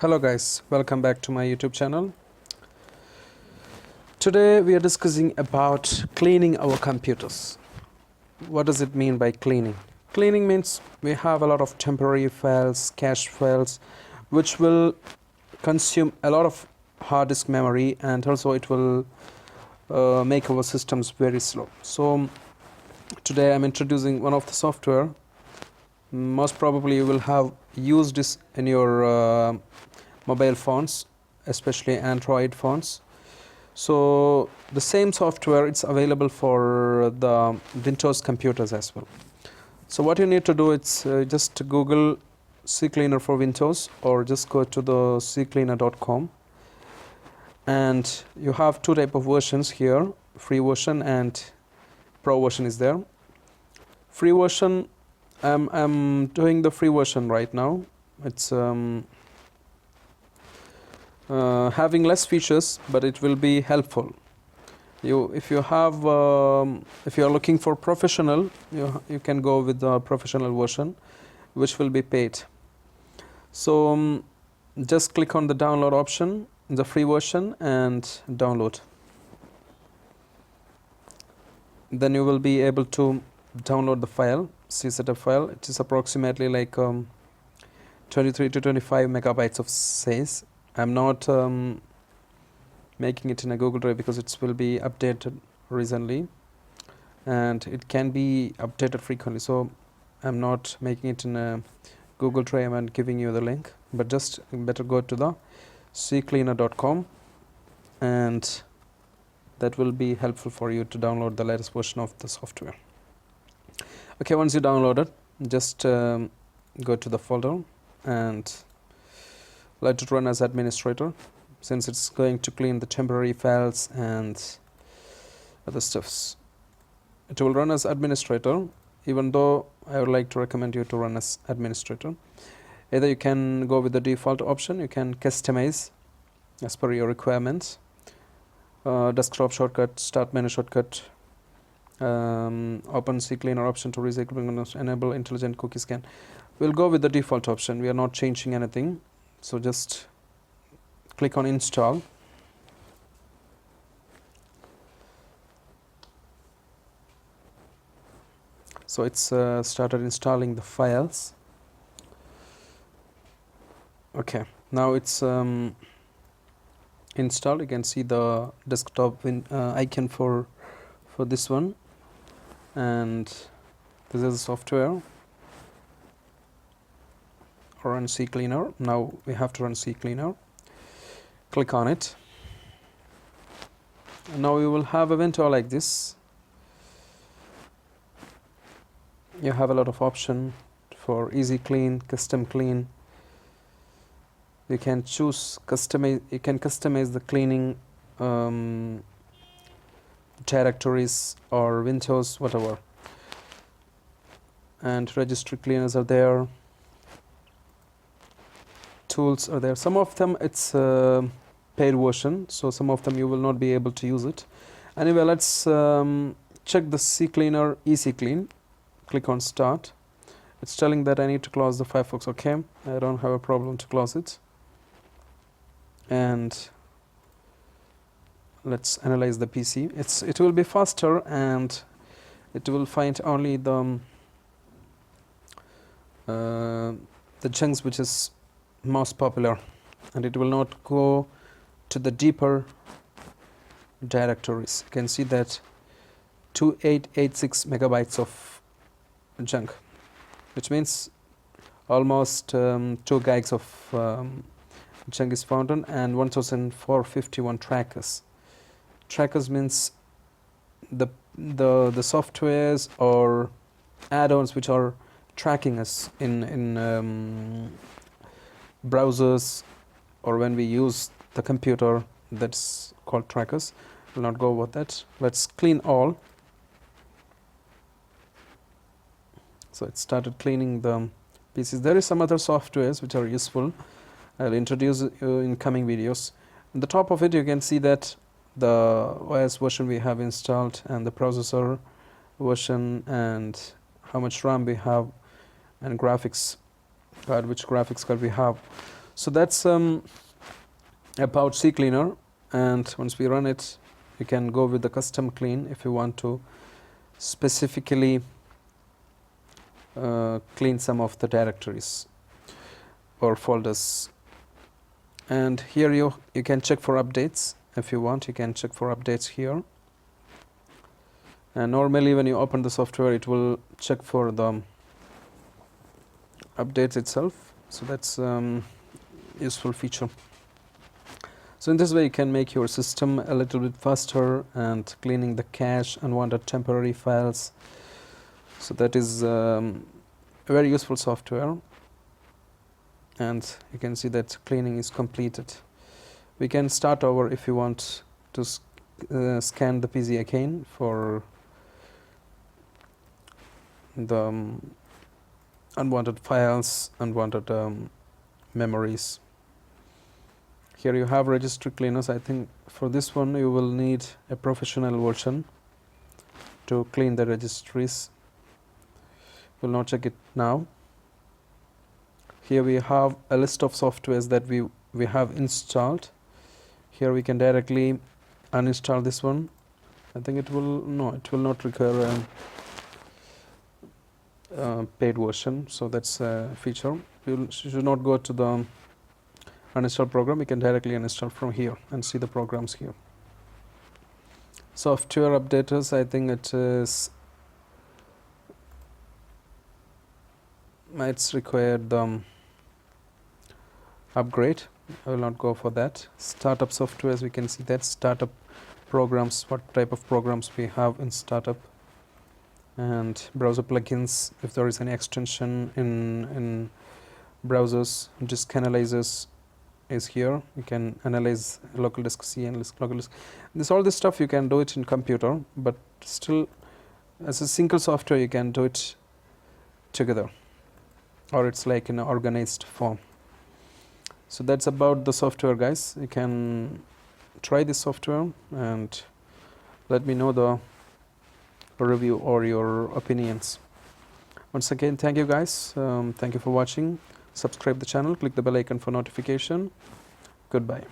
Hello guys, welcome back to my YouTube channel. Today we are discussing about cleaning our computers. What does it mean by cleaning? Cleaning means we have a lot of temporary files, cache files, which will consume a lot of hard disk memory, and also it will make our systems very slow. So today I'm introducing one of the software. Most probably you will have used this in your mobile phones, especially Android phones. So the same software, it's available for the Windows computers as well. So what you need to do is just Google Ccleaner for Windows, or just go to the ccleaner.com, and you have two type of versions here, free version and pro version is there. Free version, I'm doing the free version right now. It's having less features, but it will be helpful. If you are looking for professional, you can go with the professional version, which will be paid. So just click on the download option in the free version and download. Then you will be able to download the file, setup file. It is approximately like 23 to 25 megabytes of size. I'm not making it in a Google Drive because it will be updated recently and it can be updated frequently, so I'm not making it in a Google Drive and giving you the link, but just better go to the ccleaner.com, and that will be helpful for you to download the latest version of the software. Okay, once you download it, just go to the folder and let it run as administrator, since it's going to clean the temporary files and other stuffs. It will run as administrator, even though I would like to recommend you to run as administrator. Either you can go with the default option, you can customize as per your requirements. Desktop shortcut, start menu shortcut, open Ccleaner option to recycle, enable intelligent cookie scan. We'll go with the default option. We are not changing anything. So just click on install. So it's started installing the files. Okay, now it's installed. You can see the desktop icon for this one, and this is the software. Run Ccleaner. Now we have to run Ccleaner. Click on it. Now you will have a window like this. You have a lot of options for easy clean, custom clean. You can choose customize. You can customize the cleaning directories or windows, whatever. And registry cleaners are there. Tools are there. Some of them it's paid version, so some of them you will not be able to use it. Anyway, let's check the Ccleaner Easy Clean. Click on start. It's telling that I need to close the Firefox. Okay, I don't have a problem to close it. And let's analyze the PC. It will be faster, and it will find only the chunks which is most popular, and it will not go to the deeper directories. You can see that 2886 megabytes of junk, which means almost 2 gigs of junk is found on, and 1451 trackers. Trackers means the softwares or add-ons which are tracking us in browsers, or when we use the computer, that's called trackers. We'll not go over that. Let's clean all. So it started cleaning the PCs. There is some other softwares which are useful. I'll introduce you in coming videos. On the top of it, you can see that the OS version we have installed, and the processor version, and how much RAM we have, and graphics card, which graphics card we have. So that's about Ccleaner, and once we run it, you can go with the custom clean if you want to specifically clean some of the directories or folders. And here you can check for updates. If you want, you can check for updates here. And normally when you open the software, it will check for the updates itself. So that's useful feature. So in this way you can make your system a little bit faster and cleaning the cache, unwanted temporary files. So that is a very useful software, and you can see that cleaning is completed. We can start over if you want to scan the PC again for the unwanted files, unwanted memories. Here you have registry cleaners. I think for this one you will need a professional version to clean the registries. We'll not check it now. Here we have a list of softwares that we have installed. Here we can directly uninstall this one. I think it will not require a paid version, so that's a feature. You should not go to the uninstall program. You can directly uninstall from here and see the programs here. Software updaters, I think it's required the upgrade. I will not go for that. Startup software, as we can see that startup programs, what type of programs we have in startup, and browser plugins, if there is any extension in browsers. Disk analyzers is here. You can analyze local disk C and local disk. All this stuff you can do it in computer, but still as a single software you can do it together, or it's like in an organized form. So that's about the software, guys. You can try this software and let me know the review or your opinions. Once again, thank you guys. Thank you for watching. Subscribe the channel, click the bell icon for notification. Goodbye.